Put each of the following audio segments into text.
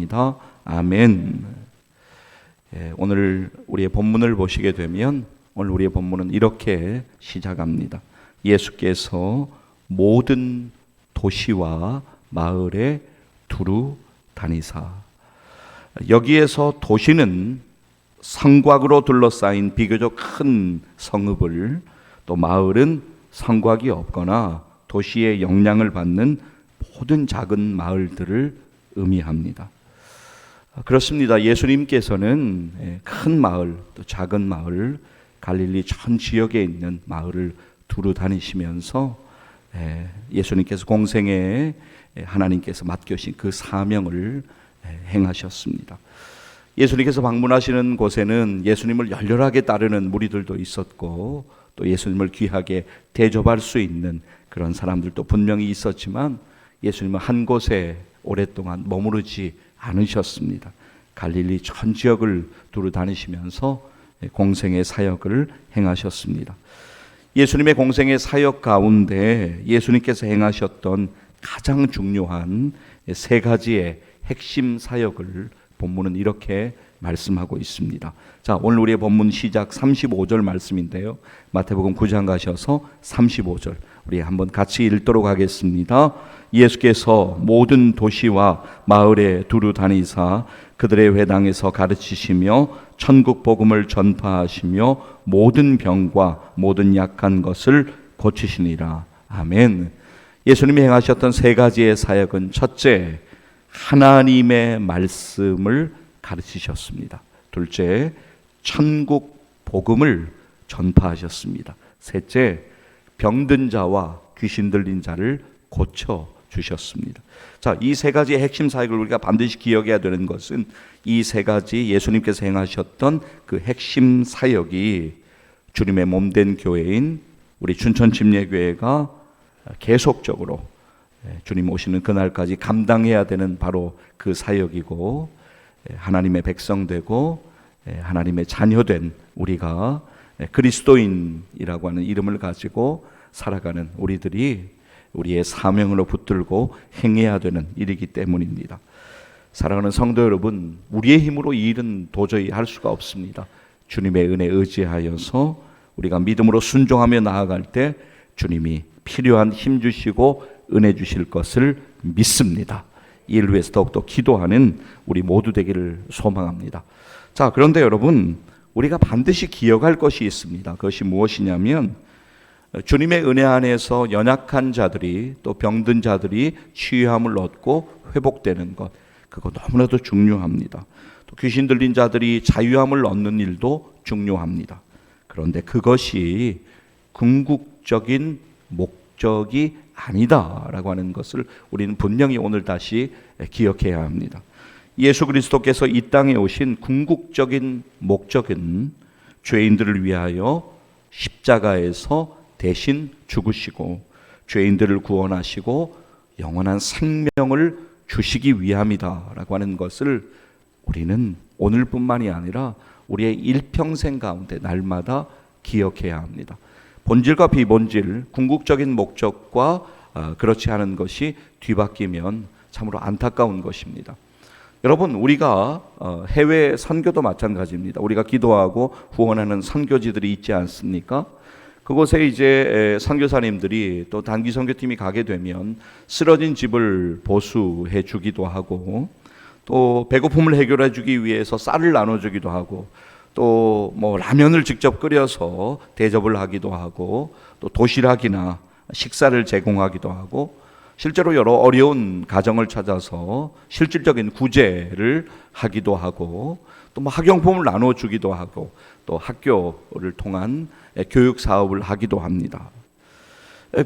기도합니다. 아멘. 오늘 우리의 본문을 보시게 되면 오늘 우리의 본문은 이렇게 시작합니다. 예수께서 모든 도시와 마을에 두루 다니사. 여기에서 도시는 성곽으로 둘러싸인 비교적 큰 성읍을, 또 마을은 성곽이 없거나 도시의 영향을 받는 모든 작은 마을들을 의미합니다. 그렇습니다. 예수님께서는 큰 마을, 또 작은 마을, 갈릴리 전 지역에 있는 마을을 두루 다니시면서 예수님께서 공생에 하나님께서 맡겨신 그 사명을 행하셨습니다. 예수님께서 방문하시는 곳에는 예수님을 열렬하게 따르는 무리들도 있었고, 또 예수님을 귀하게 대접할 수 있는 그런 사람들도 분명히 있었지만, 예수님은 한 곳에 오랫동안 머무르지 않으셨습니다. 갈릴리 전 지역을 두루 다니시면서 공생의 사역을 행하셨습니다. 예수님의 공생의 사역 가운데 예수님께서 행하셨던 가장 중요한 세 가지의 핵심 사역을 본문은 이렇게 말씀하고 있습니다. 자, 오늘 우리의 본문 시작 35절 말씀인데요. 마태복음 9장 가셔서 35절 우리 한번 같이 읽도록 하겠습니다. 예수께서 모든 도시와 마을에 두루 다니사 그들의 회당에서 가르치시며 천국 복음을 전파하시며 모든 병과 모든 약한 것을 고치시니라. 아멘. 예수님이 행하셨던 세 가지의 사역은, 첫째, 하나님의 말씀을 가르치셨습니다. 둘째, 천국 복음을 전파하셨습니다. 셋째, 병든 자와 귀신 들린 자를 고쳐 주셨습니다. 자, 이 세 가지의 핵심 사역을 우리가 반드시 기억해야 되는 것은, 이 세 가지 예수님께서 행하셨던 그 핵심 사역이 주님의 몸된 교회인 우리 춘천침례교회가 계속적으로 주님 오시는 그날까지 감당해야 되는 바로 그 사역이고, 하나님의 백성 되고 하나님의 자녀된 우리가 그리스도인이라고 하는 이름을 가지고 살아가는 우리들이 우리의 사명으로 붙들고 행해야 되는 일이기 때문입니다. 사랑하는 성도 여러분, 우리의 힘으로 이 일은 도저히 할 수가 없습니다. 주님의 은혜에 의지하여서 우리가 믿음으로 순종하며 나아갈 때 주님이 필요한 힘 주시고 은혜 주실 것을 믿습니다. 이 일을 위해서 더욱더 기도하는 우리 모두 되기를 소망합니다. 자, 그런데 여러분, 우리가 반드시 기억할 것이 있습니다. 그것이 무엇이냐면, 주님의 은혜 안에서 연약한 자들이, 또 병든 자들이 치유함을 얻고 회복되는 것, 그거 너무나도 중요합니다. 또 귀신 들린 자들이 자유함을 얻는 일도 중요합니다. 그런데 그것이 궁극적인 목적이 아니다라고 하는 것을 우리는 분명히 오늘 다시 기억해야 합니다. 예수 그리스도께서 이 땅에 오신 궁극적인 목적은 죄인들을 위하여 십자가에서 대신 죽으시고 죄인들을 구원하시고 영원한 생명을 주시기 위함이다라고 하는 것을 우리는 오늘뿐만이 아니라 우리의 일평생 가운데 날마다 기억해야 합니다. 본질과 비본질, 궁극적인 목적과 그렇지 않은 것이 뒤바뀌면 참으로 안타까운 것입니다. 여러분, 우리가 해외 선교도 마찬가지입니다. 우리가 기도하고 후원하는 선교지들이 있지 않습니까? 그곳에 이제 선교사님들이, 또 단기 선교팀이 가게 되면 쓰러진 집을 보수해 주기도 하고, 또 배고픔을 해결해 주기 위해서 쌀을 나눠 주기도 하고, 또 뭐 라면을 직접 끓여서 대접을 하기도 하고, 또 도시락이나 식사를 제공하기도 하고, 실제로 여러 어려운 가정을 찾아서 실질적인 구제를 하기도 하고, 또 뭐 학용품을 나눠주기도 하고, 또 학교를 통한 교육 사업을 하기도 합니다.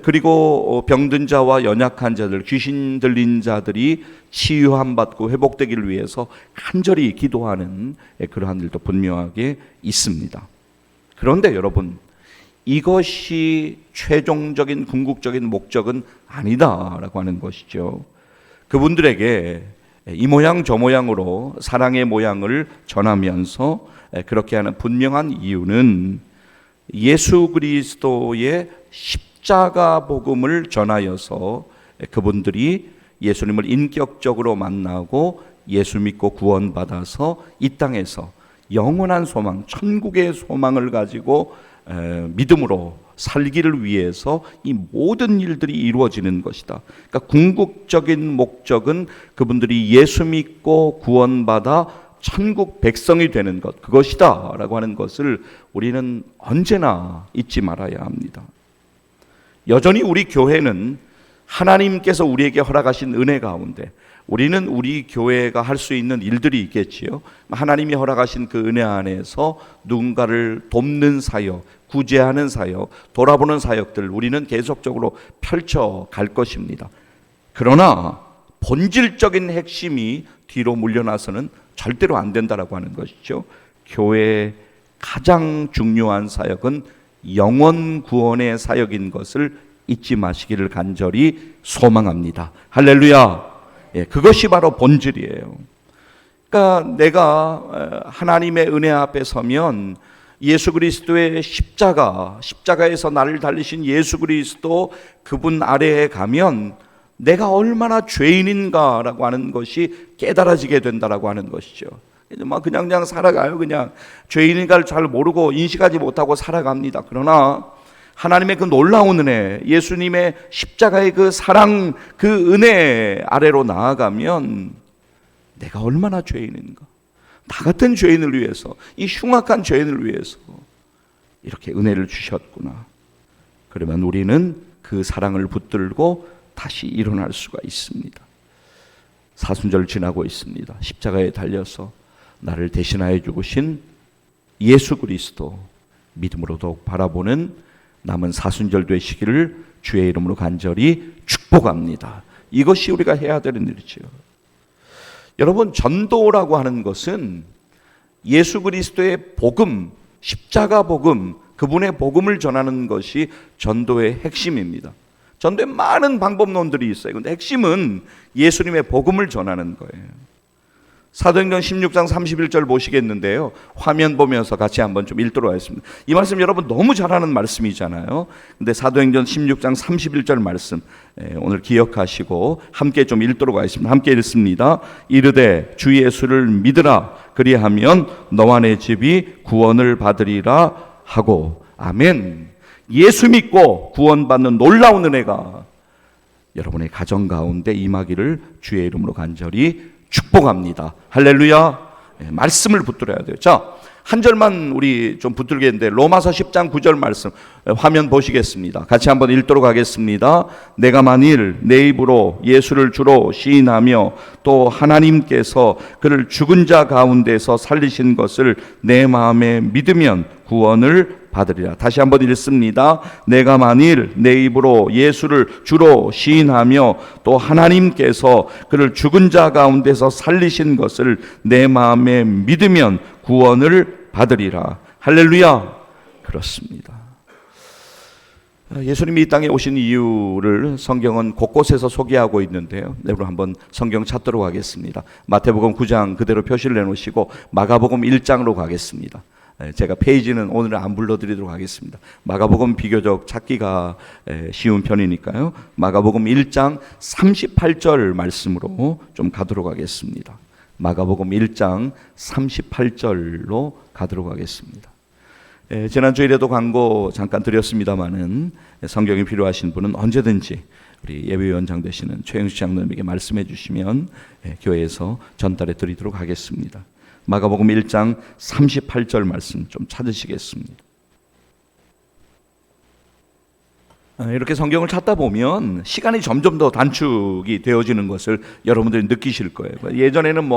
그리고 병든 자와 연약한 자들, 귀신 들린 자들이 치유함 받고 회복되기를 위해서 간절히 기도하는 그러한 일도 분명하게 있습니다. 그런데 여러분, 이것이 최종적인 궁극적인 목적은 아니다라고 하는 것이죠. 그분들에게 이 모양 저 모양으로 사랑의 모양을 전하면서 그렇게 하는 분명한 이유는 예수 그리스도의 십자가 복음을 전하여서 그분들이 예수님을 인격적으로 만나고 예수 믿고 구원받아서 이 땅에서 영원한 소망, 천국의 소망을 가지고 믿음으로 살기를 위해서 이 모든 일들이 이루어지는 것이다. 그러니까 궁극적인 목적은 그분들이 예수 믿고 구원받아 천국 백성이 되는 것, 그것이다 라고 하는 것을 우리는 언제나 잊지 말아야 합니다. 여전히 우리 교회는 하나님께서 우리에게 허락하신 은혜 가운데 우리는 우리 교회가 할 수 있는 일들이 있겠지요. 하나님이 허락하신 그 은혜 안에서 누군가를 돕는 사역, 구제하는 사역, 돌아보는 사역들 우리는 계속적으로 펼쳐갈 것입니다. 그러나 본질적인 핵심이 뒤로 물려나서는 절대로 안 된다라고 하는 것이죠. 교회의 가장 중요한 사역은 영혼 구원의 사역인 것을 잊지 마시기를 간절히 소망합니다. 할렐루야. 예, 그것이 바로 본질이에요. 그러니까 내가 하나님의 은혜 앞에 서면 예수 그리스도의 십자가에서 나를 달리신 예수 그리스도 그분 아래에 가면 내가 얼마나 죄인인가라고 하는 것이 깨달아지게 된다라고 하는 것이죠. 그냥 살아가요. 그냥 죄인인가를 잘 모르고 인식하지 못하고 살아갑니다. 그러나 하나님의 그 놀라운 은혜, 예수님의 십자가의 그 사랑, 그 은혜 아래로 나아가면 내가 얼마나 죄인인가, 나 같은 죄인을 위해서, 이 흉악한 죄인을 위해서 이렇게 은혜를 주셨구나. 그러면 우리는 그 사랑을 붙들고 다시 일어날 수가 있습니다. 사순절 지나고 있습니다. 십자가에 달려서 나를 대신하여 죽으신 예수 그리스도 믿음으로 더욱 바라보는 남은 사순절 되시기를 주의 이름으로 간절히 축복합니다. 이것이 우리가 해야 되는 일이죠. 여러분, 전도라고 하는 것은 예수 그리스도의 복음, 십자가 복음, 그분의 복음을 전하는 것이 전도의 핵심입니다. 전도에 많은 방법론들이 있어요. 그런데 핵심은 예수님의 복음을 전하는 거예요. 사도행전 16장 31절 보시겠는데요. 화면 보면서 같이 한번 좀 읽도록 하겠습니다. 이 말씀 여러분 너무 잘하는 말씀이잖아요. 근데 사도행전 16장 31절 말씀 오늘 기억하시고 함께 좀 읽도록 하겠습니다. 함께 읽습니다. 이르되 주 예수를 믿으라 그리하면 너와 내 집이 구원을 받으리라 하고. 아멘. 예수 믿고 구원받는 놀라운 은혜가 여러분의 가정 가운데 임하기를 주의 이름으로 간절히 축복합니다. 할렐루야. 말씀을 붙들어야 돼요. 자, 한 절만 우리 좀 붙들겠는데 로마서 10장 9절 말씀 화면 보시겠습니다. 같이 한번 읽도록 하겠습니다. 내가 만일 내 입으로 예수를 주로 시인하며 또 하나님께서 그를 죽은 자 가운데서 살리신 것을 내 마음에 믿으면 구원을 받으리라. 다시 한번 읽습니다. 내가 만일 내 입으로 예수를 주로 시인하며 또 하나님께서 그를 죽은 자 가운데서 살리신 것을 내 마음에 믿으면 구원을 받으리라. 할렐루야. 그렇습니다. 예수님이 이 땅에 오신 이유를 성경은 곳곳에서 소개하고 있는데요. 여러분 한번 성경 찾도록 하겠습니다. 마태복음 9장 그대로 표시를 내놓으시고 마가복음 1장으로 가겠습니다. 제가 페이지는 오늘은 안 불러드리도록 하겠습니다. 마가복음 비교적 찾기가 쉬운 편이니까요. 마가복음 1장 38절 말씀으로 좀 가도록 하겠습니다. 마가복음 1장 38절로 가도록 하겠습니다. 지난주일에도 광고 잠깐 드렸습니다마는 성경이 필요하신 분은 언제든지 우리 예배위원장 되시는 최영수 장로님에게 말씀해 주시면 교회에서 전달해 드리도록 하겠습니다. 마가복음 1장 38절 말씀 좀 찾으시겠습니다. 이렇게 성경을 찾다 보면 시간이 점점 더 단축이 되어지는 것을 여러분들이 느끼실 거예요. 예전에는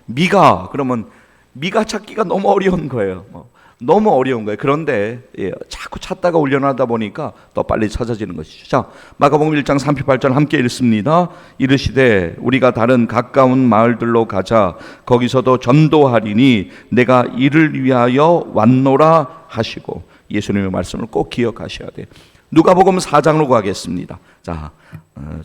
미가 그러면 미가 찾기가 너무 어려운 거예요. 너무 어려운 거예요. 그런데 자꾸 찾다가 올려놔다 보니까 더 빨리 찾아지는 것이죠. 자, 마가복음 1장 38절 함께 읽습니다. 이르시되 우리가 다른 가까운 마을들로 가자. 거기서도 전도하리니 내가 이를 위하여 왔노라 하시고. 예수님의 말씀을 꼭 기억하셔야 돼요. 누가복음 4장으로 가겠습니다. 자,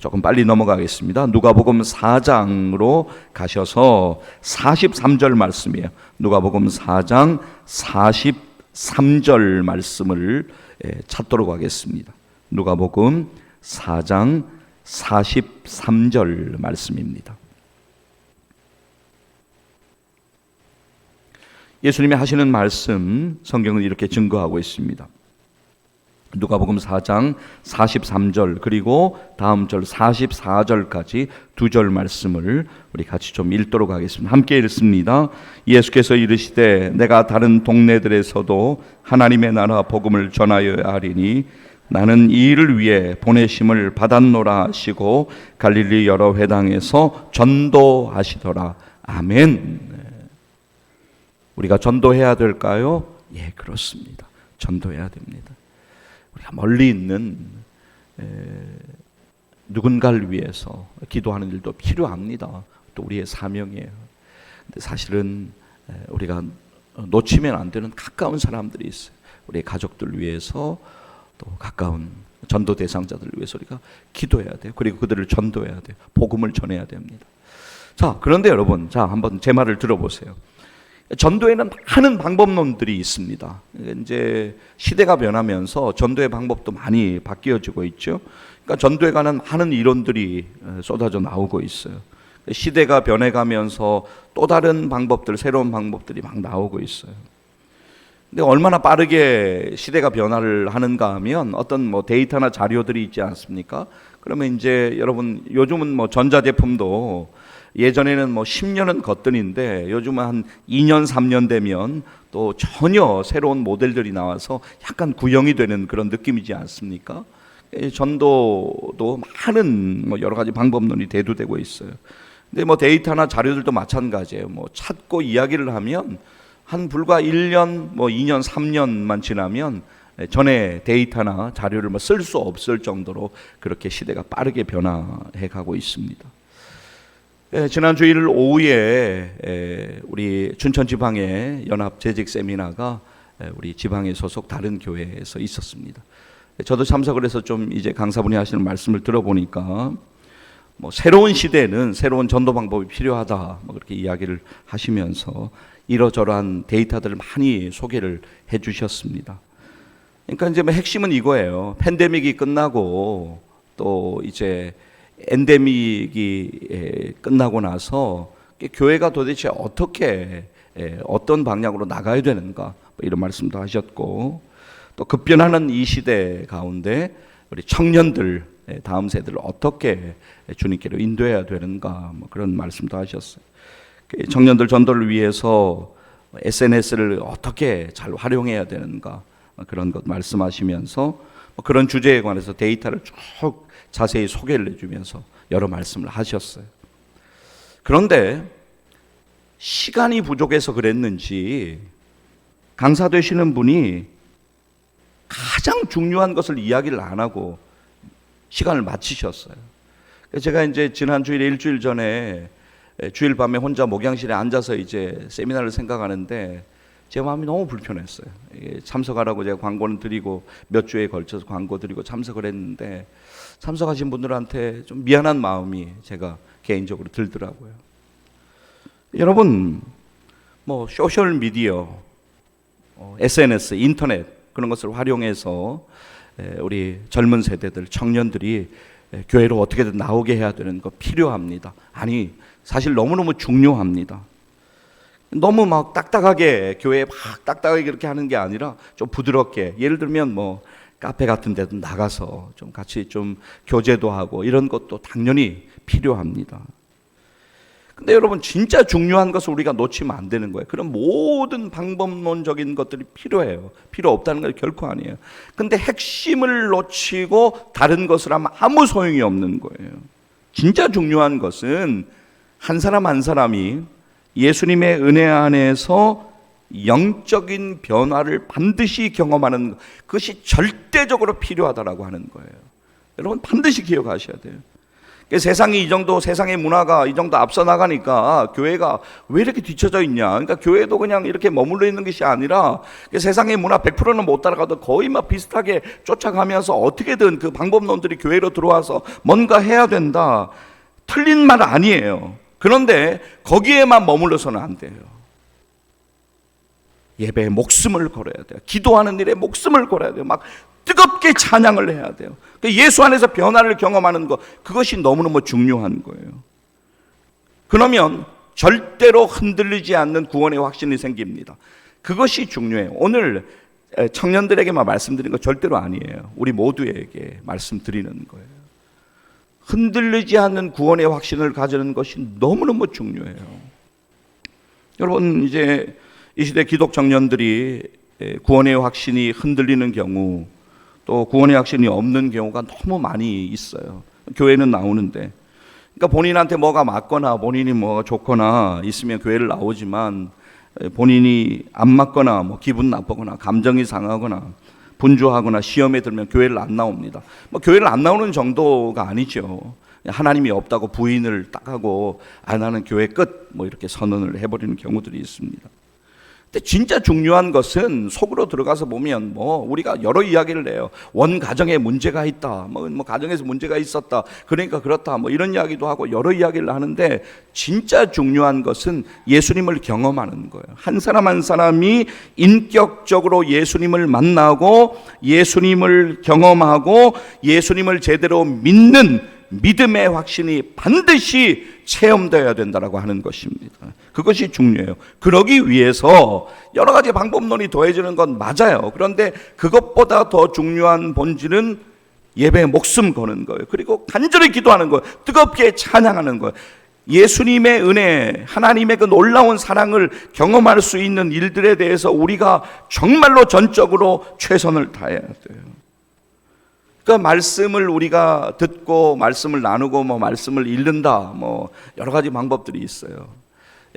조금 빨리 넘어가겠습니다. 누가복음 4장으로 가셔서 43절 말씀이에요. 누가복음 4장 43절 말씀을 찾도록 하겠습니다. 누가복음 4장 43절 말씀입니다. 예수님이 하시는 말씀 성경은 이렇게 증거하고 있습니다. 누가복음 4장 43절 그리고 다음 절 44절까지 두 절 말씀을 우리 같이 좀 읽도록 하겠습니다. 함께 읽습니다. 예수께서 이르시되 내가 다른 동네들에서도 하나님의 나라 복음을 전하여야 하리니 나는 이 일을 위해 보내심을 받았노라 하시고 갈릴리 여러 회당에서 전도하시더라. 아멘. 우리가 전도해야 될까요? 예, 그렇습니다. 전도해야 됩니다. 우리가 멀리 있는 누군가를 위해서 기도하는 일도 필요합니다. 또 우리의 사명이에요. 근데 사실은 우리가 놓치면 안 되는 가까운 사람들이 있어요. 우리의 가족들 위해서 또 가까운 전도 대상자들을 위해서 우리가 기도해야 돼요. 그리고 그들을 전도해야 돼요. 복음을 전해야 됩니다. 자, 그런데 여러분, 자, 한번 제 말을 들어보세요. 전도에는 많은 방법론들이 있습니다. 이제 시대가 변하면서 전도의 방법도 많이 바뀌어지고 있죠. 그러니까 전도에 관한 많은 이론들이 쏟아져 나오고 있어요. 시대가 변해가면서 또 다른 방법들, 새로운 방법들이 막 나오고 있어요. 근데 얼마나 빠르게 시대가 변화를 하는가 하면 어떤 뭐 데이터나 자료들이 있지 않습니까? 그러면 이제 여러분 요즘은 뭐 전자제품도 예전에는 뭐 10년은 거뜬인데 요즘은 한 2년, 3년 되면 또 전혀 새로운 모델들이 나와서 약간 구형이 되는 그런 느낌이지 않습니까? 전도도 많은 뭐 여러 가지 방법론이 대두되고 있어요. 근데 뭐 데이터나 자료들도 마찬가지예요. 뭐 찾고 이야기를 하면 한 불과 1년, 뭐 2년, 3년만 지나면 전에 데이터나 자료를 뭐 쓸 수 없을 정도로 그렇게 시대가 빠르게 변화해 가고 있습니다. 지난 주일 오후에 우리 춘천 지방의 연합 재직 세미나가 우리 지방에 소속 다른 교회에서 있었습니다. 저도 참석을 해서 좀 이제 강사분이 하시는 말씀을 들어보니까 뭐 새로운 시대에는 새로운 전도 방법이 필요하다 뭐 그렇게 이야기를 하시면서 이러저러한 데이터들을 많이 소개를 해주셨습니다. 그러니까 이제 뭐 핵심은 이거예요. 팬데믹이 끝나고 또 이제 엔데믹이 끝나고 나서 교회가 도대체 어떻게 어떤 방향으로 나가야 되는가 이런 말씀도 하셨고 또 급변하는 이 시대 가운데 우리 청년들 다음 세대를 어떻게 주님께로 인도해야 되는가 뭐 그런 말씀도 하셨어요. 청년들 전도를 위해서 SNS를 어떻게 잘 활용해야 되는가 그런 것 말씀하시면서 그런 주제에 관해서 데이터를 쭉 자세히 소개를 해주면서 여러 말씀을 하셨어요. 그런데 시간이 부족해서 그랬는지 강사 되시는 분이 가장 중요한 것을 이야기를 안 하고 시간을 마치셨어요. 제가 이제 지난 주일에 일주일 전에 주일 밤에 혼자 목양실에 앉아서 이제 세미나를 생각하는데 제 마음이 너무 불편했어요. 참석하라고 제가 광고는 드리고 몇 주에 걸쳐서 광고 드리고 참석을 했는데 참석하신 분들한테 좀 미안한 마음이 제가 개인적으로 들더라고요. 여러분, 뭐 소셜 미디어, SNS, 인터넷 그런 것을 활용해서 우리 젊은 세대들, 청년들이 교회로 어떻게든 나오게 해야 되는 거 필요합니다. 아니, 사실 너무너무 중요합니다. 너무 막 딱딱하게 교회에 막 딱딱하게 그렇게 하는 게 아니라 좀 부드럽게 예를 들면 뭐 카페 같은 데도 나가서 좀 같이 좀 교제도 하고 이런 것도 당연히 필요합니다. 근데 여러분 진짜 중요한 것을 우리가 놓치면 안 되는 거예요. 그런 모든 방법론적인 것들이 필요해요. 필요 없다는 건 결코 아니에요. 근데 핵심을 놓치고 다른 것을 하면 아무 소용이 없는 거예요. 진짜 중요한 것은 한 사람 한 사람이 예수님의 은혜 안에서 영적인 변화를 반드시 경험하는 것, 그것이 절대적으로 필요하다라고 하는 거예요. 여러분 반드시 기억하셔야 돼요. 세상이 이 정도, 세상의 문화가 이 정도 앞서 나가니까 교회가 왜 이렇게 뒤쳐져 있냐. 그러니까 교회도 그냥 이렇게 머물러 있는 것이 아니라 세상의 문화 100%는 못 따라가도 거의 막 비슷하게 쫓아가면서 어떻게든 그 방법론들이 교회로 들어와서 뭔가 해야 된다. 틀린 말 아니에요. 그런데 거기에만 머물러서는 안 돼요. 예배에 목숨을 걸어야 돼요. 기도하는 일에 목숨을 걸어야 돼요. 막 뜨겁게 찬양을 해야 돼요. 예수 안에서 변화를 경험하는 것, 그것이 너무너무 중요한 거예요. 그러면 절대로 흔들리지 않는 구원의 확신이 생깁니다. 그것이 중요해요. 오늘 청년들에게만 말씀드리는 거 절대로 아니에요. 우리 모두에게 말씀드리는 거예요. 흔들리지 않는 구원의 확신을 가지는 것이 너무너무 중요해요. 여러분, 이제 이 시대 기독 청년들이 구원의 확신이 흔들리는 경우, 또 구원의 확신이 없는 경우가 너무 많이 있어요. 교회는 나오는데, 그러니까 본인한테 뭐가 맞거나 본인이 뭐가 좋거나 있으면 교회를 나오지만, 본인이 안 맞거나 뭐 기분 나쁘거나 감정이 상하거나 분주하거나 시험에 들면 교회를 안 나옵니다. 뭐 교회를 안 나오는 정도가 아니죠. 하나님이 없다고 부인을 딱 하고 나는 교회 끝 뭐 이렇게 선언을 해버리는 경우들이 있습니다. 근데 진짜 중요한 것은 속으로 들어가서 보면 뭐 우리가 여러 이야기를 해요. 원 가정에 문제가 있다, 뭐 가정에서 문제가 있었다, 그러니까 그렇다, 뭐 이런 이야기도 하고 여러 이야기를 하는데, 진짜 중요한 것은 예수님을 경험하는 거예요. 한 사람 한 사람이 인격적으로 예수님을 만나고 예수님을 경험하고 예수님을 제대로 믿는 믿음의 확신이 반드시 체험되어야 된다라고 하는 것입니다. 그것이 중요해요. 그러기 위해서 여러 가지 방법론이 더해지는 건 맞아요. 그런데 그것보다 더 중요한 본질은 예배에 목숨 거는 거예요. 그리고 간절히 기도하는 거예요. 뜨겁게 찬양하는 거예요. 예수님의 은혜, 하나님의 그 놀라운 사랑을 경험할 수 있는 일들에 대해서 우리가 정말로 전적으로 최선을 다해야 돼요. 그 말씀을 우리가 듣고 말씀을 나누고 뭐 말씀을 읽는다, 뭐 여러 가지 방법들이 있어요.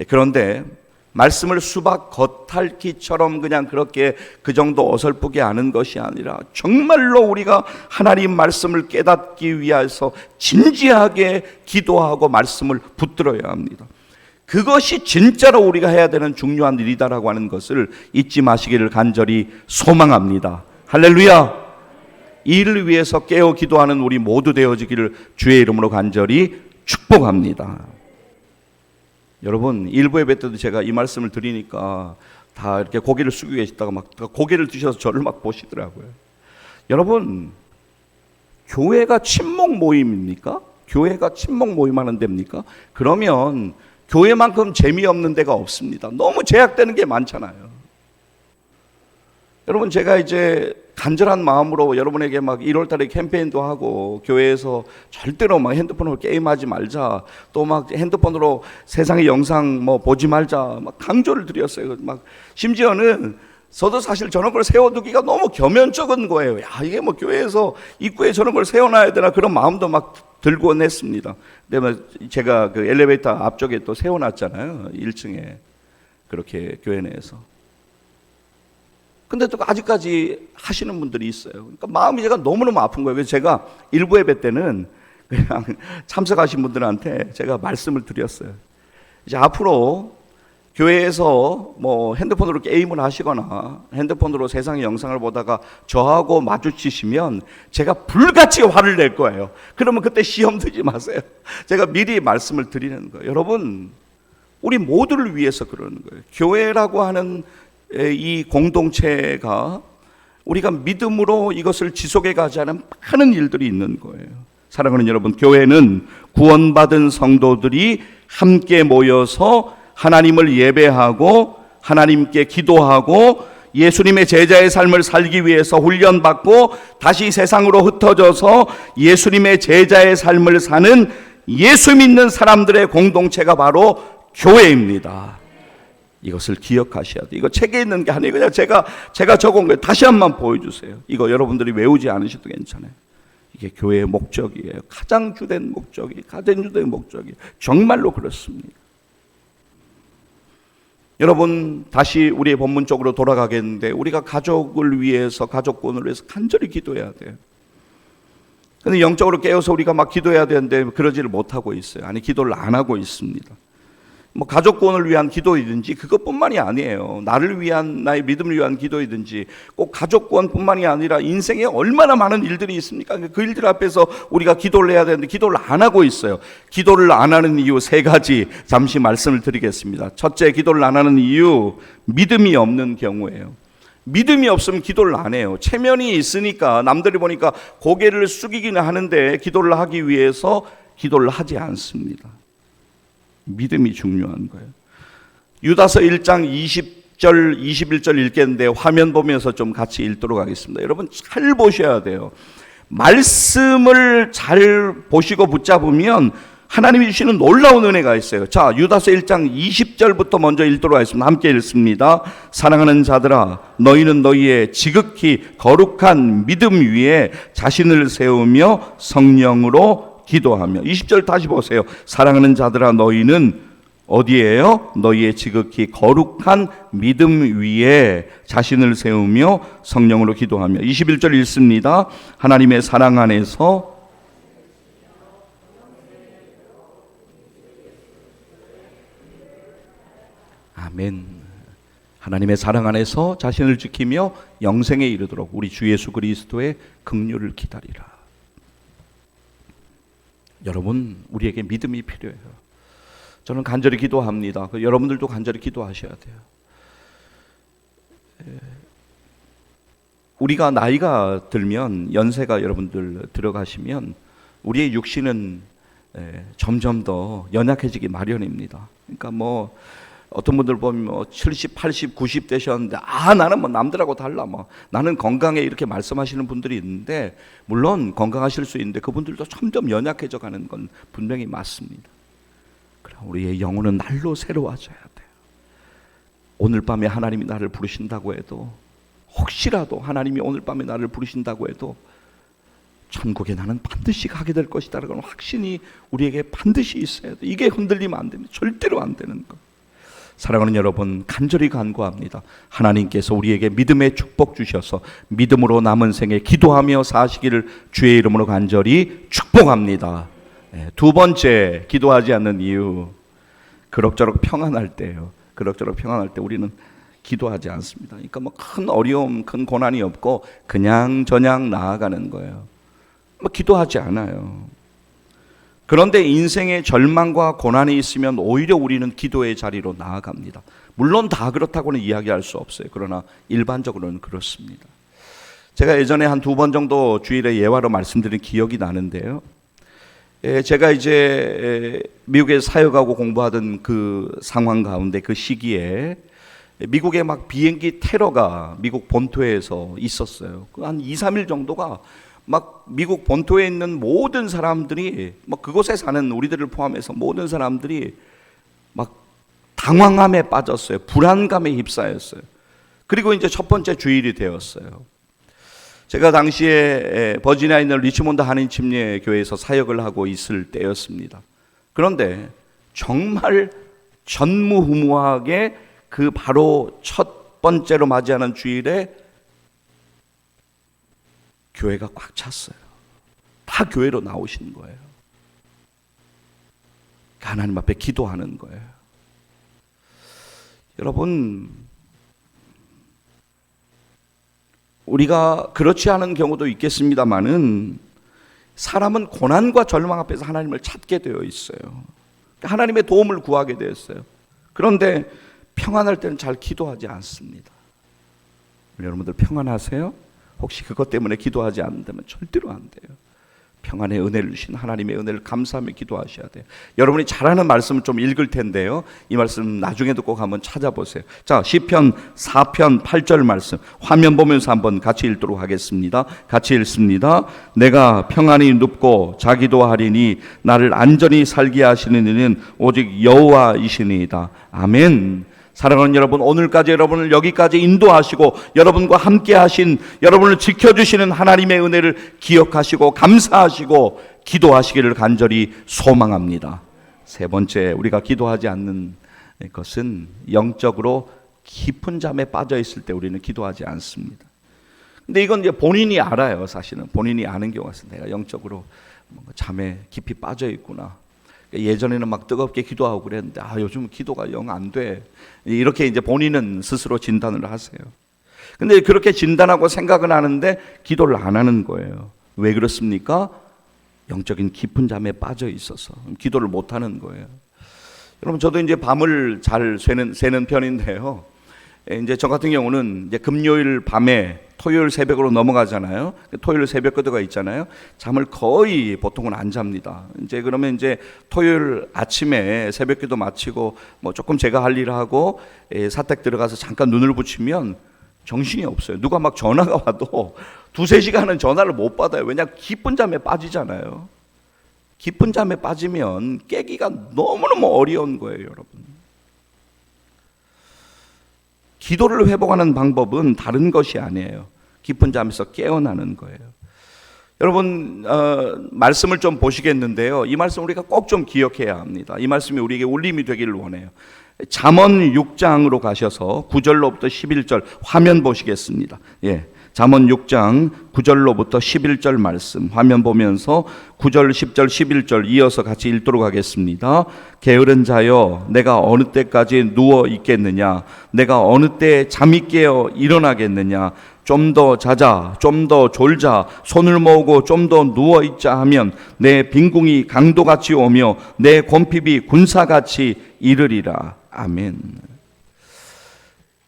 그런데 말씀을 수박 겉핥기처럼 그냥 그렇게 그 정도 어설프게 아는 것이 아니라 정말로 우리가 하나님 말씀을 깨닫기 위해서 진지하게 기도하고 말씀을 붙들어야 합니다. 그것이 진짜로 우리가 해야 되는 중요한 일이다라고 하는 것을 잊지 마시기를 간절히 소망합니다. 할렐루야. 이 일을 위해서 깨어 기도하는 우리 모두 되어지기를 주의 이름으로 간절히 축복합니다. 여러분, 일부 예배 때도 제가 이 말씀을 드리니까 다 이렇게 고개를 숙이고 계시다가 막 고개를 드셔서 저를 막 보시더라고요. 여러분, 교회가 친목 모임입니까? 교회가 친목 모임하는 데입니까? 그러면 교회만큼 재미없는 데가 없습니다. 너무 제약되는 게 많잖아요. 여러분, 제가 이제 간절한 마음으로 여러분에게 막 1월달에 캠페인도 하고 교회에서 절대로 막 핸드폰으로 게임하지 말자, 또 막 핸드폰으로 세상의 영상 뭐 보지 말자 막 강조를 드렸어요. 막 심지어는 저도 사실 저런 걸 세워두기가 너무 겸연쩍은 거예요. 야, 이게 뭐 교회에서 입구에 저런 걸 세워놔야 되나 그런 마음도 막 들곤 했습니다. 근데 제가 그 엘리베이터 앞쪽에 또 세워놨잖아요. 1층에 그렇게 교회 내에서. 근데 또 아직까지 하시는 분들이 있어요. 그러니까 마음이 제가 너무너무 아픈 거예요. 그래서 제가 일부 예배 때는 그냥 참석하신 분들한테 제가 말씀을 드렸어요. 이제 앞으로 교회에서 뭐 핸드폰으로 게임을 하시거나 핸드폰으로 세상의 영상을 보다가 저하고 마주치시면 제가 불같이 화를 낼 거예요. 그러면 그때 시험 들지 마세요. 제가 미리 말씀을 드리는 거예요. 여러분, 우리 모두를 위해서 그러는 거예요. 교회라고 하는 이 공동체가 우리가 믿음으로 이것을 지속해 가지 않은 많은 일들이 있는 거예요. 사랑하는 여러분, 교회는 구원받은 성도들이 함께 모여서 하나님을 예배하고 하나님께 기도하고 예수님의 제자의 삶을 살기 위해서 훈련받고 다시 세상으로 흩어져서 예수님의 제자의 삶을 사는 예수 믿는 사람들의 공동체가 바로 교회입니다. 이것을 기억하셔야 돼요. 이거 책에 있는 게 아니에요. 그냥 제가 적은 거예요. 다시 한번 보여주세요. 이거 여러분들이 외우지 않으셔도 괜찮아요. 이게 교회의 목적이에요. 가장 주된 목적이, 가장 주된 목적이 정말로 그렇습니다. 여러분, 다시 우리의 본문 쪽으로 돌아가겠는데 우리가 가족을 위해서, 가족권을 위해서 간절히 기도해야 돼요. 근데 영적으로 깨어서 우리가 막 기도해야 되는데 그러지를 못하고 있어요. 아니, 기도를 안 하고 있습니다. 뭐 가족권을 위한 기도이든지 그것뿐만이 아니에요. 나를 위한, 나의 믿음을 위한 기도이든지 꼭 가족권뿐만이 아니라 인생에 얼마나 많은 일들이 있습니까? 그 일들 앞에서 우리가 기도를 해야 되는데 기도를 안 하고 있어요. 기도를 안 하는 이유 3가지 잠시 말씀을 드리겠습니다. 첫째, 기도를 안 하는 이유, 믿음이 없는 경우예요. 믿음이 없으면 기도를 안 해요. 체면이 있으니까 남들이 보니까 고개를 숙이기는 하는데 기도를 하기 위해서 기도를 하지 않습니다. 믿음이 중요한 거예요. 유다서 1장 20절 21절 읽겠는데 화면 보면서 좀 같이 읽도록 하겠습니다. 여러분 잘 보셔야 돼요. 말씀을 잘 보시고 붙잡으면 하나님이 주시는 놀라운 은혜가 있어요. 자, 유다서 1장 20절부터 먼저 읽도록 하겠습니다. 함께 읽습니다. 사랑하는 자들아, 너희는 너희의 지극히 거룩한 믿음 위에 자신을 세우며 성령으로 기도하며. 20절 다시 보세요. 사랑하는 자들아, 너희는 어디에요? 너희의 지극히 거룩한 믿음 위에 자신을 세우며 성령으로 기도하며. 21절 읽습니다. 하나님의 사랑 안에서 아멘. 하나님의 사랑 안에서 자신을 지키며 영생에 이르도록 우리 주 예수 그리스도의 긍휼을 기다리라. 여러분, 우리에게 믿음이 필요해요. 저는 간절히 기도합니다. 여러분들도 간절히 기도하셔야 돼요. 우리가 나이가 들면, 연세가 여러분들 들어가시면 우리의 육신은 점점 더 연약해지기 마련입니다. 그러니까 어떤 분들 보면 70, 80, 90 되셨는데 나는 남들하고 달라 나는 건강해 이렇게 말씀하시는 분들이 있는데, 물론 건강하실 수 있는데 그분들도 점점 연약해져 가는 건 분명히 맞습니다. 그럼 우리의 영혼은 날로 새로워져야 돼요. 오늘 밤에 하나님이 나를 부르신다고 해도, 혹시라도 하나님이 오늘 밤에 나를 부르신다고 해도 천국에 나는 반드시 가게 될 것이다라는 확신이 우리에게 반드시 있어야 돼요. 이게 흔들리면 안 됩니다. 절대로 안 되는 거. 사랑하는 여러분, 간절히 간구합니다. 하나님께서 우리에게 믿음의 축복 주셔서 믿음으로 남은 생에 기도하며 사시기를 주의 이름으로 간절히 축복합니다. 두 번째, 기도하지 않는 이유, 그럭저럭 평안할 때예요. 그럭저럭 평안할 때 우리는 기도하지 않습니다. 그러니까 큰 어려움, 큰 고난이 없고 그냥 저냥 나아가는 거예요. 기도하지 않아요. 그런데 인생의 절망과 고난이 있으면 오히려 우리는 기도의 자리로 나아갑니다. 물론 다 그렇다고는 이야기할 수 없어요. 그러나 일반적으로는 그렇습니다. 제가 예전에 한 2번 정도 주일에 예화로 말씀드린 기억이 나는데요. 제가 이제 미국에 사역하고 공부하던 그 상황 가운데, 그 시기에 미국에 비행기 테러가 미국 본토에서 있었어요. 한 2, 3일 정도가 미국 본토에 있는 모든 사람들이, 그곳에 사는 우리들을 포함해서 모든 사람들이 당황함에 빠졌어요. 불안감에 휩싸였어요. 그리고 이제 첫 번째 주일이 되었어요. 제가 당시에 버지니아에 있는 리치몬드 한인 침례 교회에서 사역을 하고 있을 때였습니다. 그런데 정말 전무후무하게 그 바로 첫 번째로 맞이하는 주일에 교회가 꽉 찼어요. 다 교회로 나오신 거예요. 하나님 앞에 기도하는 거예요. 여러분, 우리가 그렇지 않은 경우도 있겠습니다만은 사람은 고난과 절망 앞에서 하나님을 찾게 되어 있어요. 하나님의 도움을 구하게 되었어요. 그런데 평안할 때는 잘 기도하지 않습니다. 여러분들 평안하세요? 혹시 그것 때문에 기도하지 않는다면 절대로 안 돼요. 평안의 은혜를 주신 하나님의 은혜를 감사하며 기도하셔야 돼요. 여러분이 잘 아는 말씀을 좀 읽을 텐데요, 이 말씀 나중에도 꼭 한번 찾아보세요. 자, 시편 4편 8절 말씀 화면 보면서 한번 같이 읽도록 하겠습니다. 같이 읽습니다. 내가 평안히 눕고 자기도 하리니 나를 안전히 살게 하시는 이는 오직 여호와이시니이다. 아멘. 사랑하는 여러분, 오늘까지 여러분을 여기까지 인도하시고 여러분과 함께 하신, 여러분을 지켜주시는 하나님의 은혜를 기억하시고 감사하시고 기도하시기를 간절히 소망합니다. 세 번째, 우리가 기도하지 않는 것은 영적으로 깊은 잠에 빠져 있을 때 우리는 기도하지 않습니다. 근데 이건 이제 본인이 알아요. 사실은 본인이 아는 경우가 있어요. 내가 영적으로 잠에 깊이 빠져 있구나. 예전에는 뜨겁게 기도하고 그랬는데 요즘 기도가 영 안 돼. 이렇게 이제 본인은 스스로 진단을 하세요. 근데 그렇게 진단하고 생각은 하는데 기도를 안 하는 거예요. 왜 그렇습니까? 영적인 깊은 잠에 빠져 있어서 기도를 못 하는 거예요. 여러분, 저도 이제 밤을 잘 새는 편인데요. 이제 저 같은 경우는 이제 금요일 밤에 토요일 새벽으로 넘어가잖아요. 토요일 새벽 기도가 있잖아요. 잠을 거의 보통은 안 잡니다. 이제 그러면 이제 토요일 아침에 새벽 기도 마치고 뭐 조금 제가 할 일 하고 사택 들어가서 잠깐 눈을 붙이면 정신이 없어요. 누가 막 전화가 와도 두세 시간은 전화를 못 받아요. 왜냐하면 깊은 잠에 빠지잖아요. 깊은 잠에 빠지면 깨기가 너무너무 어려운 거예요, 여러분. 기도를 회복하는 방법은 다른 것이 아니에요. 깊은 잠에서 깨어나는 거예요. 여러분, 말씀을 좀 보시겠는데요. 이 말씀 우리가 꼭 좀 기억해야 합니다. 이 말씀이 우리에게 울림이 되기를 원해요. 잠언 6장으로 가셔서 9절로부터 11절 화면 보시겠습니다. 예. 잠언 6장 9절로부터 11절 말씀 화면 보면서 9절, 10절, 11절 이어서 같이 읽도록 하겠습니다. 게으른 자여, 내가 어느 때까지 누워 있겠느냐? 내가 어느 때 잠이 깨어 일어나겠느냐? 좀 더 자자, 좀 더 졸자, 손을 모으고 좀 더 누워 있자 하면 내 빈궁이 강도같이 오며 내 곰핍이 군사같이 이르리라. 아멘.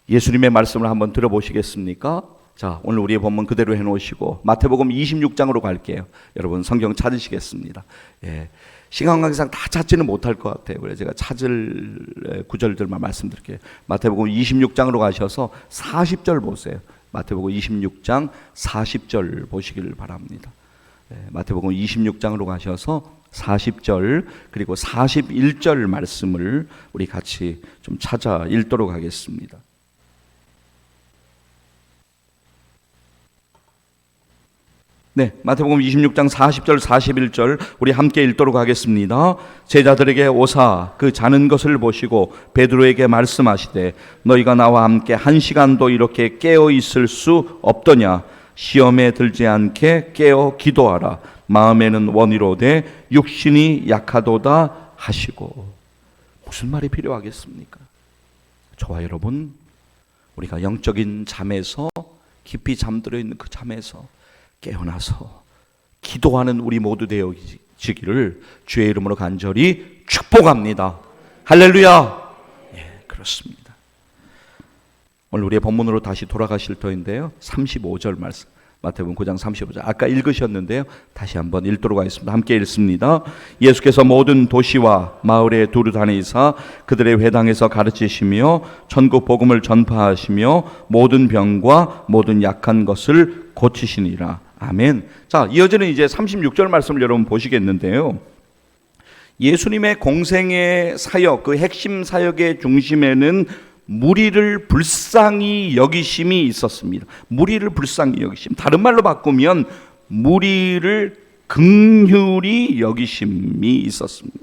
예수님의 말씀을 한번 들어보시겠습니까? 자, 오늘 우리의 본문 그대로 해놓으시고 마태복음 26장으로 갈게요. 여러분 성경 찾으시겠습니다. 예, 시간 관계상 다 찾지는 못할 것 같아요. 그래서 제가 찾을 구절들만 말씀드릴게요. 마태복음 26장으로 가셔서 40절 보세요. 마태복음 26장 40절 보시기를 바랍니다. 예, 마태복음 26장으로 가셔서 40절 그리고 41절 말씀을 우리 같이 좀 찾아 읽도록 하겠습니다. 네, 마태복음 26장 40절 41절 우리 함께 읽도록 하겠습니다. 제자들에게 오사 그 자는 것을 보시고 베드로에게 말씀하시되 너희가 나와 함께 한 시간도 이렇게 깨어 있을 수 없더냐? 시험에 들지 않게 깨어 기도하라. 마음에는 원이로되 육신이 약하도다 하시고. 무슨 말이 필요하겠습니까? 저와 여러분, 우리가 영적인 잠에서 깊이 잠들어 있는 그 잠에서 깨어나서 기도하는 우리 모두 되어지기를 주의 이름으로 간절히 축복합니다. 할렐루야. 예, 그렇습니다. 오늘 우리의 본문으로 다시 돌아가실 터인데요. 35절 말씀. 마태복음 9장 35절. 아까 읽으셨는데요. 다시 한번 읽도록 하겠습니다. 함께 읽습니다. 예수께서 모든 도시와 마을에 두루 다니사 그들의 회당에서 가르치시며 천국 복음을 전파하시며 모든 병과 모든 약한 것을 고치시니라. 아멘. 자, 이어지는 이제 36절 말씀을 여러분 보시겠는데요. 예수님의 공생의 사역, 그 핵심 사역의 중심에는 무리를 불쌍히 여기심이 있었습니다. 무리를 불쌍히 여기심. 다른 말로 바꾸면 무리를 긍휼히 여기심이 있었습니다.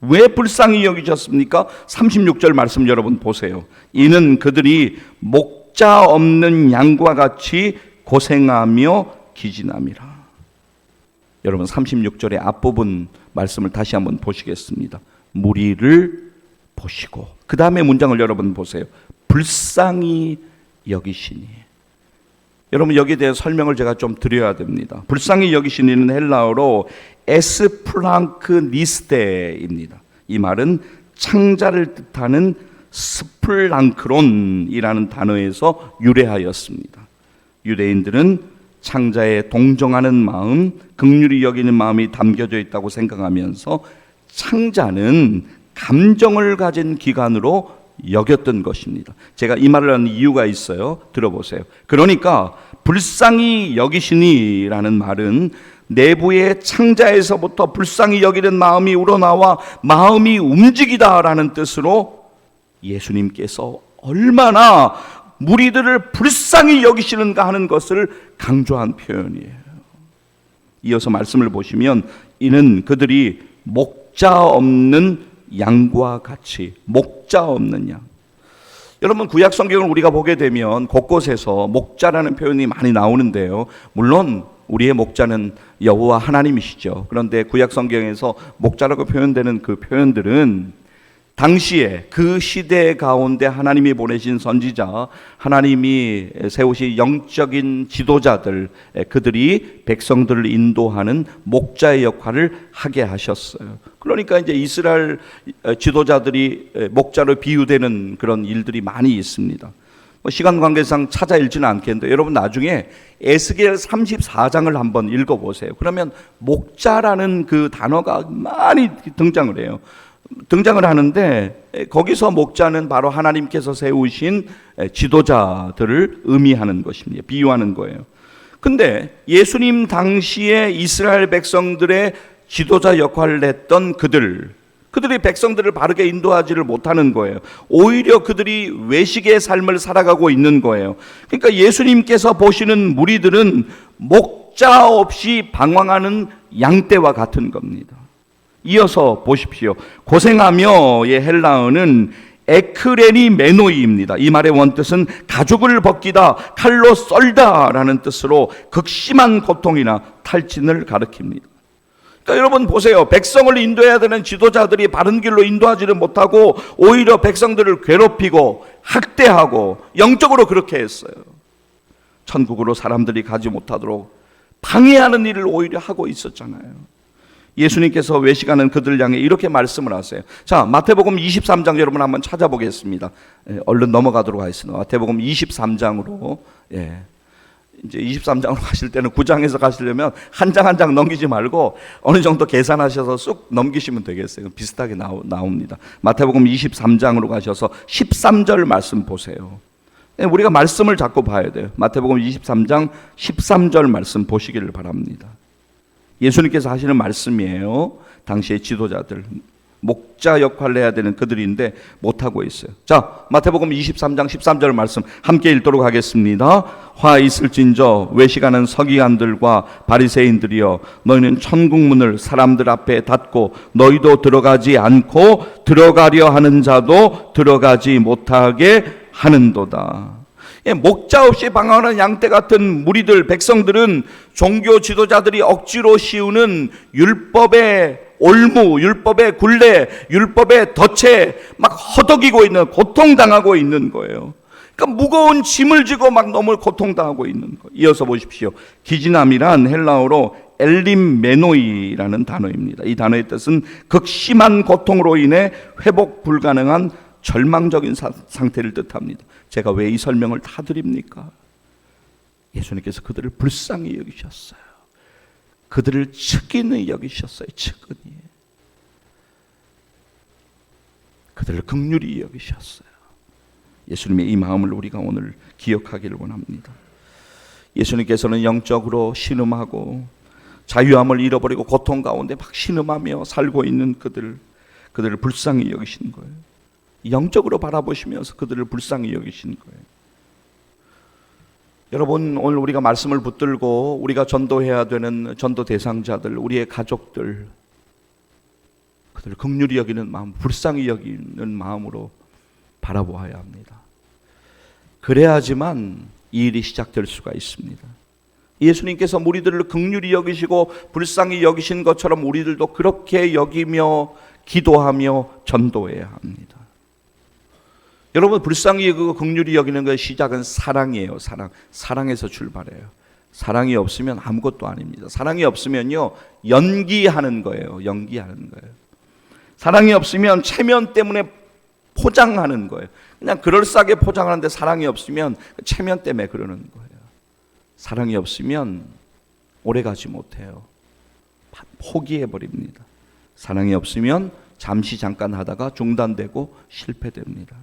왜 불쌍히 여기셨습니까? 36절 말씀 여러분 보세요. 이는 그들이 목자 없는 양과 같이 고생하며 기진함이라. 여러분 36절의 앞부분 말씀을 다시 한번 보시겠습니다. 무리를 보시고 그 다음에 문장을 여러분 보세요. 불쌍히 여기시니. 여러분 여기에 대해 설명을 제가 좀 드려야 됩니다. 불쌍히 여기시니는 헬라어로 에스플랑크니스테입니다. 이 말은 창자를 뜻하는 스플랑크론이라는 단어에서 유래하였습니다. 유대인들은 창자에 동정하는 마음, 긍휼히 여기는 마음이 담겨져 있다고 생각하면서 창자는 감정을 가진 기관으로 여겼던 것입니다. 제가 이 말을 하는 이유가 있어요. 들어보세요. 그러니까 불쌍히 여기시니라는 말은 내부의 창자에서부터 불쌍히 여기는 마음이 우러나와 마음이 움직이다라는 뜻으로 예수님께서 얼마나 무리들을 불쌍히 여기시는가 하는 것을 강조한 표현이에요. 이어서 말씀을 보시면 이는 그들이 목자 없는 양과 같이. 목자 없는 양. 여러분 구약 성경을 우리가 보게 되면 곳곳에서 목자라는 표현이 많이 나오는데요. 물론 우리의 목자는 여호와 하나님이시죠. 그런데 구약 성경에서 목자라고 표현되는 그 표현들은 당시에 그 시대 가운데 하나님이 보내신 선지자, 하나님이 세우신 영적인 지도자들, 그들이 백성들을 인도하는 목자의 역할을 하게 하셨어요. 그러니까 이제 이스라엘 지도자들이 목자로 비유되는 그런 일들이 많이 있습니다. 시간 관계상 찾아 읽지는 않겠는데 여러분 나중에 에스겔 34장을 한번 읽어보세요. 그러면 목자라는 그 단어가 많이 등장을 해요. 등장을 하는데 거기서 목자는 바로 하나님께서 세우신 지도자들을 의미하는 것입니다. 비유하는 거예요. 근데 예수님 당시에 이스라엘 백성들의 지도자 역할을 했던 그들이 백성들을 바르게 인도하지를 못하는 거예요. 오히려 그들이 외식의 삶을 살아가고 있는 거예요. 그러니까 예수님께서 보시는 무리들은 목자 없이 방황하는 양떼와 같은 겁니다. 이어서 보십시오. 고생하며의 헬라어는 에크레니 메노이입니다. 이 말의 원뜻은 가죽을 벗기다, 칼로 썰다라는 뜻으로 극심한 고통이나 탈진을 가리킵니다. 그러니까 여러분 보세요. 백성을 인도해야 되는 지도자들이 바른 길로 인도하지를 못하고 오히려 백성들을 괴롭히고 학대하고 영적으로 그렇게 했어요. 천국으로 사람들이 가지 못하도록 방해하는 일을 오히려 하고 있었잖아요. 예수님께서 외식하는 그들 향해 이렇게 말씀을 하세요. 자, 마태복음 23장 여러분 한번 찾아보겠습니다. 얼른 넘어가도록 하겠습니다. 마태복음 23장으로 이제 23장으로 가실 때는 9장에서 가시려면 한 장 한 장 넘기지 말고 어느 정도 계산하셔서 쑥 넘기시면 되겠어요. 비슷하게 나옵니다. 마태복음 23장으로 가셔서 13절 말씀 보세요. 우리가 말씀을 자꾸 봐야 돼요. 마태복음 23장 13절 말씀 보시기를 바랍니다. 예수님께서 하시는 말씀이에요. 당시의 지도자들, 목자 역할을 해야 되는 그들인데 못하고 있어요. 자, 마태복음 23장 13절 말씀 함께 읽도록 하겠습니다. 화 있을진저 외식하는 서기관들과 바리새인들이여, 너희는 천국문을 사람들 앞에 닫고 너희도 들어가지 않고 들어가려 하는 자도 들어가지 못하게 하는도다. 목자 없이 방황하는 양떼 같은 무리들, 백성들은 종교 지도자들이 억지로 씌우는 율법의 올무, 율법의 굴레, 율법의 덫에 막 허덕이고 있는, 고통당하고 있는 거예요. 그러니까 무거운 짐을 지고 막 너무 고통당하고 있는 거예요. 이어서 보십시오. 기진함이란 헬라어로 엘림메노이라는 단어입니다. 이 단어의 뜻은 극심한 고통으로 인해 회복 불가능한 절망적인 상태를 뜻합니다. 제가 왜 이 설명을 다 드립니까? 예수님께서 그들을 불쌍히 여기셨어요. 그들을 측은히 여기셨어요. 측은히. 그들을 긍휼히 여기셨어요. 예수님의 이 마음을 우리가 오늘 기억하기를 원합니다. 예수님께서는 영적으로 신음하고 자유함을 잃어버리고 고통 가운데 막 신음하며 살고 있는 그들을 불쌍히 여기신 거예요. 영적으로 바라보시면서 그들을 불쌍히 여기신 거예요. 여러분, 오늘 우리가 말씀을 붙들고 우리가 전도해야 되는 전도 대상자들, 우리의 가족들, 그들을 긍휼히 여기는 마음, 불쌍히 여기는 마음으로 바라보아야 합니다. 그래야지만 이 일이 시작될 수가 있습니다. 예수님께서 무리들을 긍휼히 여기시고 불쌍히 여기신 것처럼 우리들도 그렇게 여기며 기도하며 전도해야 합니다. 여러분, 불쌍히 여기고 긍휼히 여기는 것의 시작은 사랑이에요. 사랑에서 출발해요. 사랑이 없으면 아무것도 아닙니다. 사랑이 없으면요, 연기하는 거예요. 연기하는 거예요. 사랑이 없으면 체면 때문에 포장하는 거예요. 그냥 그럴싸하게 포장하는데 사랑이 없으면 체면 때문에 그러는 거예요. 사랑이 없으면 오래가지 못해요. 포기해버립니다. 사랑이 없으면 잠깐 하다가 중단되고 실패됩니다.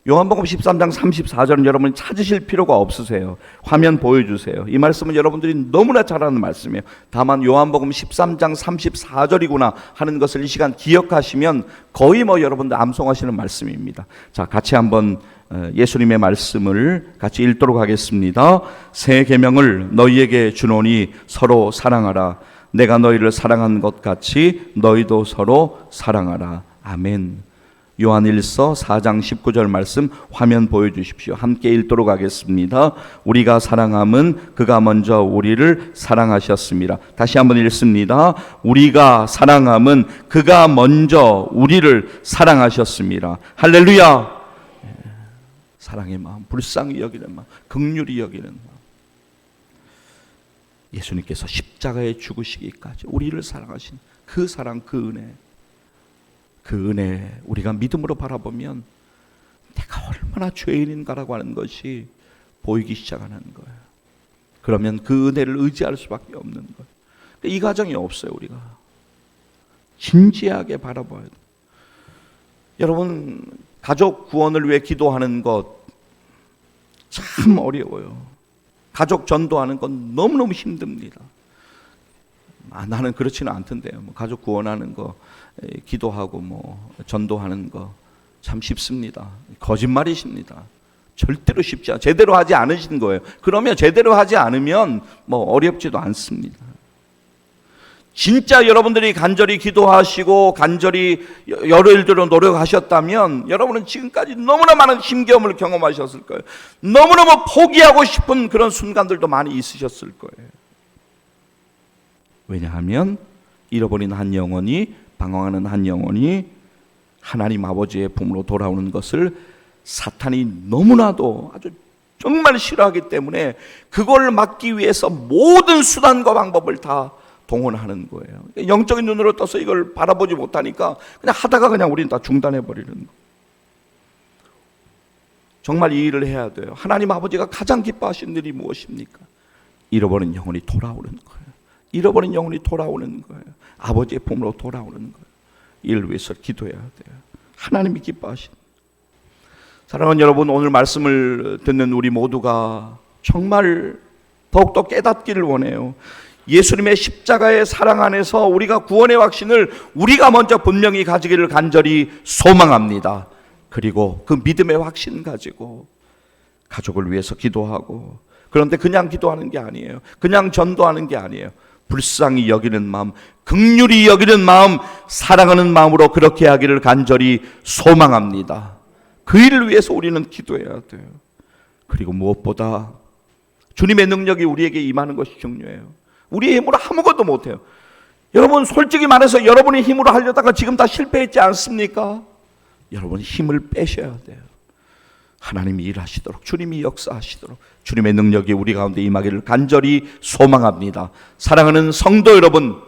요한복음 13장 34절은 여러분이 찾으실 필요가 없으세요. 화면 보여주세요. 이 말씀은 여러분들이 너무나 잘 아는 말씀이에요. 다만 요한복음 13장 34절이구나 하는 것을 이 시간 기억하시면 거의 여러분들 암송하시는 말씀입니다. 자, 같이 한번 예수님의 말씀을 같이 읽도록 하겠습니다. 새 계명을 너희에게 주노니 서로 사랑하라. 내가 너희를 사랑한 것 같이 너희도 서로 사랑하라. 아멘. 요한일서 4장 19절 말씀 화면 보여주십시오. 함께 읽도록 하겠습니다. 우리가 사랑함은 그가 먼저 우리를 사랑하셨습니다. 다시 한번 읽습니다. 우리가 사랑함은 그가 먼저 우리를 사랑하셨습니다. 할렐루야. 사랑의 마음, 불쌍히 여기는 마음, 긍휼히 여기는 마음. 예수님께서 십자가에 죽으시기까지 우리를 사랑하신 그 사랑, 그 은혜 우리가 믿음으로 바라보면 내가 얼마나 죄인인가라고 하는 것이 보이기 시작하는 거예요. 그러면 그 은혜를 의지할 수밖에 없는 거예요. 이 과정이 없어요. 우리가 진지하게 바라봐야 돼요. 여러분, 가족 구원을 위해 기도하는 것 참 어려워요. 가족 전도하는 건 너무너무 힘듭니다. 나는 그렇지는 않던데요. 가족 구원하는 거, 기도하고 전도하는 거 참 쉽습니다. 거짓말이십니다. 절대로 쉽지 않아요. 제대로 하지 않으신 거예요. 그러면 제대로 하지 않으면 어렵지도 않습니다. 진짜 여러분들이 간절히 기도하시고 간절히 여러 일들로 노력하셨다면 여러분은 지금까지 너무나 많은 힘겨움을 경험하셨을 거예요. 너무너무 포기하고 싶은 그런 순간들도 많이 있으셨을 거예요. 왜냐하면 잃어버린 한 영혼이, 방황하는 한 영혼이 하나님 아버지의 품으로 돌아오는 것을 사탄이 너무나도 아주 정말 싫어하기 때문에 그걸 막기 위해서 모든 수단과 방법을 다 동원하는 거예요. 영적인 눈으로 떠서 이걸 바라보지 못하니까 그냥 하다가 그냥 우리는 다 중단해 버리는 거예요. 정말 이 일을 해야 돼요. 하나님 아버지가 가장 기뻐하시는 일이 무엇입니까? 잃어버린 영혼이 돌아오는 거예요. 잃어버린 영혼이 돌아오는 거예요. 아버지의 품으로 돌아오는 거예요. 이를 위해서 기도해야 돼요. 하나님이 기뻐하시는. 사랑하는 여러분, 오늘 말씀을 듣는 우리 모두가 정말 더욱더 깨닫기를 원해요. 예수님의 십자가의 사랑 안에서 우리가 구원의 확신을 우리가 먼저 분명히 가지기를 간절히 소망합니다. 그리고 그 믿음의 확신 가지고 가족을 위해서 기도하고, 그런데 그냥 기도하는 게 아니에요. 그냥 전도하는 게 아니에요. 불쌍히 여기는 마음, 긍휼히 여기는 마음, 사랑하는 마음으로 그렇게 하기를 간절히 소망합니다. 그 일을 위해서 우리는 기도해야 돼요. 그리고 무엇보다 주님의 능력이 우리에게 임하는 것이 중요해요. 우리의 힘으로 아무것도 못해요. 여러분, 솔직히 말해서 여러분의 힘으로 하려다가 지금 다 실패했지 않습니까? 여러분이 힘을 빼셔야 돼요. 하나님이 일하시도록, 주님이 역사하시도록 주님의 능력이 우리 가운데 임하기를 간절히 소망합니다. 사랑하는 성도 여러분,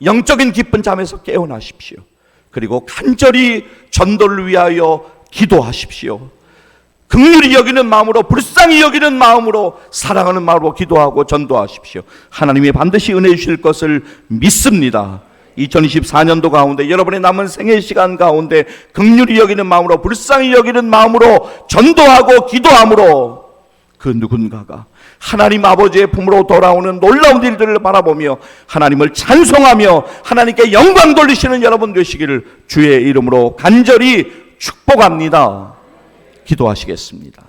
영적인 깊은 잠에서 깨어나십시오. 그리고 간절히 전도를 위하여 기도하십시오. 긍휼히 여기는 마음으로, 불쌍히 여기는 마음으로, 사랑하는 마음으로 기도하고 전도하십시오. 하나님이 반드시 은혜 주실 것을 믿습니다. 2024년도 가운데 여러분의 남은 생애 시간 가운데 긍휼히 여기는 마음으로, 불쌍히 여기는 마음으로 전도하고 기도함으로 그 누군가가 하나님 아버지의 품으로 돌아오는 놀라운 일들을 바라보며 하나님을 찬송하며 하나님께 영광 돌리시는 여러분 되시기를 주의 이름으로 간절히 축복합니다. 기도하시겠습니다.